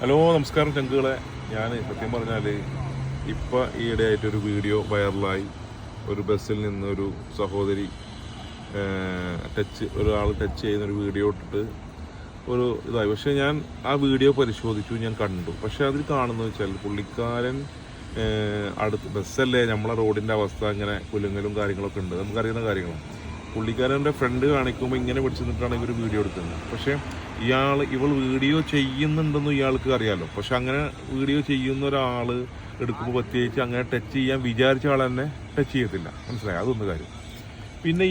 Hello, നമസ്കാരം ചങ്കുകളെ. ഞാൻ സത്യം പറഞ്ഞാൽ ഇപ്പോൾ ഈയിടെയായിട്ടൊരു വീഡിയോ വൈറലായി. ഒരു ബസ്സിൽ നിന്ന് ഒരു സഹോദരി ഒരാൾ ടച്ച് ചെയ്യുന്നൊരു വീഡിയോ ഇട്ടിട്ട് ഒരു ഇതായി. പക്ഷേ ഞാൻ ആ വീഡിയോ പരിശോധിച്ചു, ഞാൻ കണ്ടു. പക്ഷേ അതിൽ കാണുന്നത് വെച്ചാൽ പുള്ളിക്കാരൻ അടുത്ത് ബസ്സല്ലേ, നമ്മളെ റോഡിൻ്റെ അവസ്ഥ ഇങ്ങനെ കുലുങ്ങലും കാര്യങ്ങളൊക്കെ ഉണ്ട്, നമുക്കറിയുന്ന കാര്യങ്ങളാണ്. പുള്ളിക്കാരൻ്റെ ഫ്രണ്ട് കാണിക്കുമ്പോൾ ഇങ്ങനെ പിടിച്ചു നിന്നിട്ടാണ് ഇവർ വീഡിയോ എടുക്കുന്നത്. പക്ഷേ ഇവൾ വീഡിയോ ചെയ്യുന്നുണ്ടെന്ന് ഇയാൾക്ക് അറിയാമല്ലോ. പക്ഷെ അങ്ങനെ വീഡിയോ ചെയ്യുന്ന ഒരാൾ എടുക്കുമ്പോൾ പ്രത്യേകിച്ച് അങ്ങനെ ടച്ച് ചെയ്യാൻ വിചാരിച്ച ആൾ തന്നെ ടച്ച് ചെയ്യത്തില്ല. മനസ്സിലായി? അതൊന്ന് കാര്യം. പിന്നെ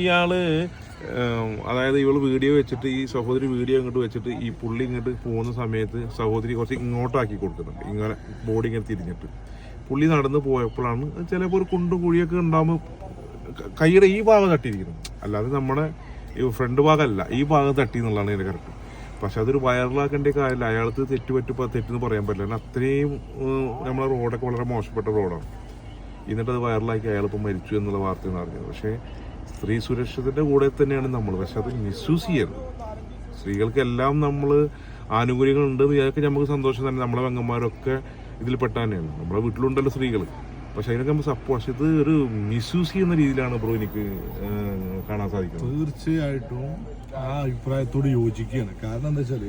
അതായത് ഇവൾ വീഡിയോ വെച്ചിട്ട്, ഈ സഹോദരി വീഡിയോ ഇങ്ങോട്ട് വെച്ചിട്ട് ഈ പുള്ളി ഇങ്ങോട്ട് പോകുന്ന സമയത്ത് സഹോദരി കുറച്ച് ഇങ്ങോട്ടാക്കി കൊടുക്കുന്നുണ്ട്, ഇങ്ങനെ ബോഡി ഇങ്ങനെ തിരിഞ്ഞിട്ട്. പുള്ളി നടന്ന് പോയപ്പോഴാണ് ചിലപ്പോൾ ഒരു കുണ്ടും കുഴിയൊക്കെ ഉണ്ടാകുമ്പോൾ കൈയുടെ ഈ ഭാഗം തട്ടിയിരിക്കുന്നത്, അല്ലാതെ നമ്മുടെ ഫ്രണ്ട് ഭാഗമല്ല, ഈ ഭാഗം തട്ടി എന്നുള്ളതാണ് ഇതിൻ്റെ കറക്റ്റ്. പക്ഷെ അതൊരു വൈറലാക്കേണ്ട കാര്യമില്ല. അയാൾക്ക് തെറ്റെന്ന് പറയാൻ പറ്റില്ല. കാരണം അത്രയും നമ്മളെ റോഡൊക്കെ വളരെ മോശപ്പെട്ട റോഡാണ്. എന്നിട്ട് അത് വൈറലാക്കി അയാളിപ്പോൾ മരിച്ചു എന്നുള്ള വാർത്തയെന്ന് അറിഞ്ഞത്. പക്ഷേ സ്ത്രീ സുരക്ഷത്തിൻ്റെ കൂടെ തന്നെയാണ് നമ്മൾ. പക്ഷെ അത് മിസ്യൂസ് ചെയ്യരുത്. സ്ത്രീകൾക്കെല്ലാം നമ്മൾ ആനുകൂല്യങ്ങളുണ്ട് എന്ന് വിചാരിക്കാൻ നമുക്ക് സന്തോഷം തന്നെ. നമ്മളെ പെങ്ങന്മാരൊക്കെ ഇതിൽപ്പെട്ട തന്നെയാണ്. നമ്മളെ വീട്ടിലുണ്ടല്ലോ സ്ത്രീകൾ. പക്ഷെ അതിനൊക്കെ നമ്മൾ പക്ഷെ ഇത് ഒരു മിസ്യൂസ് ചെയ്യുന്ന രീതിയിലാണ് ബ്രോ എനിക്ക് കാണാൻ സാധിക്കുന്നത്. തീർച്ചയായിട്ടും ആ അഭിപ്രായത്തോട് യോജിക്കുകയാണ്. കാരണം എന്താ വെച്ചാൽ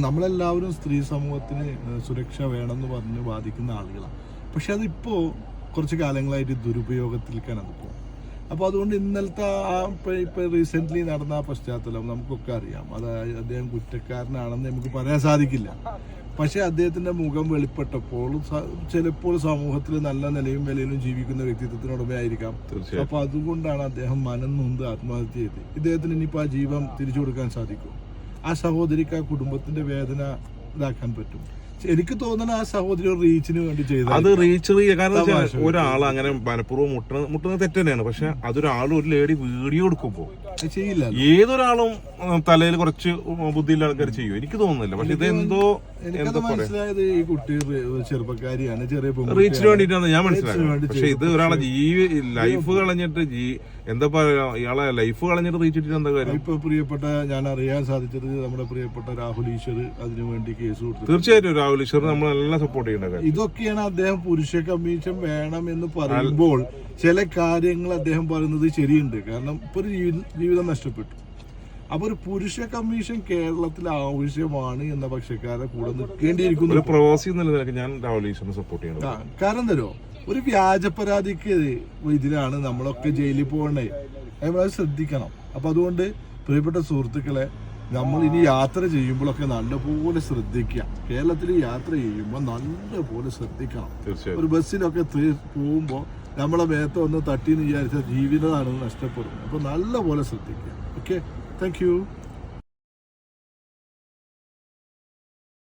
നമ്മളെല്ലാവരും സ്ത്രീ സമൂഹത്തിന് സുരക്ഷ വേണമെന്ന് പറഞ്ഞ് വാദിക്കുന്ന ആളുകളാണ്. പക്ഷെ അതിപ്പോൾ കുറച്ച് കാലങ്ങളായിട്ട് ദുരുപയോഗത്തിലേക്കാണ് അതിപ്പോൾ. അപ്പോൾ അതുകൊണ്ട് ഇന്നലത്തെ ഇപ്പോൾ റീസെൻ്റ്ലി നടന്ന ആ പശ്ചാത്തലം നമുക്കൊക്കെ അറിയാം. അതായത് അദ്ദേഹം കുറ്റക്കാരനാണെന്ന് നമുക്ക് പറയാൻ സാധിക്കില്ല. പക്ഷേ അദ്ദേഹത്തിൻ്റെ മുഖം വെളിപ്പെട്ടപ്പോൾ ചിലപ്പോൾ സമൂഹത്തിൽ നല്ല നിലയും വിലയിലും ജീവിക്കുന്ന വ്യക്തിത്വത്തിനുടമയായിരിക്കാം. അപ്പോൾ അതുകൊണ്ടാണ് അദ്ദേഹം മനം നൊന്ത് ആത്മഹത്യ ചെയ്ത്. ഇദ്ദേഹത്തിന് ഇനിയിപ്പോൾ ആ ജീവൻ തിരിച്ചു കൊടുക്കാൻ സാധിക്കും? ആ സഹോദരിക്ക് ആ കുടുംബത്തിൻ്റെ വേദന ഇതാക്കാൻ പറ്റും? എനിക്ക് തോന്നുന്ന ആ സഹോദരി റീച്ചിന് വേണ്ടി ചെയ്ത അത് റീച്ച്. കാരണം ഒരാൾ അങ്ങനെ മനഃപൂർവ്വം മുട്ടുന്നത് തെറ്റ് തന്നെയാണ്. പക്ഷെ അതൊരാൾ ഒരു ലേഡി വീഡിയോ എടുക്കുമ്പോൾ ചെയ്യില്ല. ഏതൊരാളും തലയിൽ കുറച്ച് ബുദ്ധിയുള്ള ആൾക്കാർ ചെയ്യും, എനിക്ക് തോന്നുന്നില്ല. പക്ഷെ ഇതെന്തോ മനസ്സിലായത് ഈ കുട്ടി ചെറുപ്പക്കാരിയാണ്, ചെറിയ റീച്ചിന് വേണ്ടിയിട്ടാണ് ഞാൻ മനസ്സിലായത്. പക്ഷെ ഇത് ഒരാളെ ലൈഫ് കളഞ്ഞിട്ട് എന്താ പറയാ, ഇയാളെ ലൈഫ് കളഞ്ഞിട്ട് റീച്ചിട്ട് എന്താ കാര്യം? ഇപ്പൊ പ്രിയപ്പെട്ട ഞാൻ അറിയാൻ സാധിച്ചത് നമ്മുടെ പ്രിയപ്പെട്ട രാഹുൽ ഈശ്വർ അതിനുവേണ്ടി കേസ് കൊടുത്തു. തീർച്ചയായിട്ടും രാഹുൽ ഈശ്വർ നമ്മളെല്ലാം സപ്പോർട്ട് ചെയ്യേണ്ട കാര്യം. ഇതൊക്കെയാണ് അദ്ദേഹം പുരുഷ കമ്മീഷൻ വേണം എന്ന് പറയുമ്പോൾ ചില കാര്യങ്ങൾ അദ്ദേഹം പറയുന്നത് ശരിയുണ്ട്. കാരണം ഇപ്പൊ ഒരു ജീവിതം നഷ്ടപ്പെട്ടു. അപ്പൊ ഒരു പുരുഷ കമ്മീഷൻ കേരളത്തിൽ ആവശ്യമാണ് എന്ന പക്ഷക്കാരെ കൂടെ നിൽക്കേണ്ടിയിരിക്കുന്നു. ഒരു പ്രവാസി എന്ന നിലയ്ക്ക് ഞാൻ രാഹുൽ ഈശ്വറിനെ സപ്പോർട്ട് ചെയ്യണം. കാരണം തരോ, ഒരു വ്യാജ പരാതിക്ക് ഇതിലാണ് നമ്മളൊക്കെ ജയിലിൽ പോകണേ. നമ്മളത് ശ്രദ്ധിക്കണം. അപ്പൊ അതുകൊണ്ട് പ്രിയപ്പെട്ട സുഹൃത്തുക്കളെ, നമ്മൾ ഇനി യാത്ര ചെയ്യുമ്പോഴൊക്കെ നല്ലപോലെ ശ്രദ്ധിക്കുക. കേരളത്തിൽ യാത്ര ചെയ്യുമ്പോൾ നല്ലപോലെ ശ്രദ്ധിക്കണം. ഒരു ബസ്സിലൊക്കെ പോകുമ്പോൾ നമ്മളെ മേത്ത് ഒന്ന് തട്ടിന്ന് വിചാരിച്ചാൽ ജീവിതമാണ് നഷ്ടപ്പെടുന്നത്. അപ്പോൾ നല്ലപോലെ ശ്രദ്ധിക്കുക. Okay, thank you.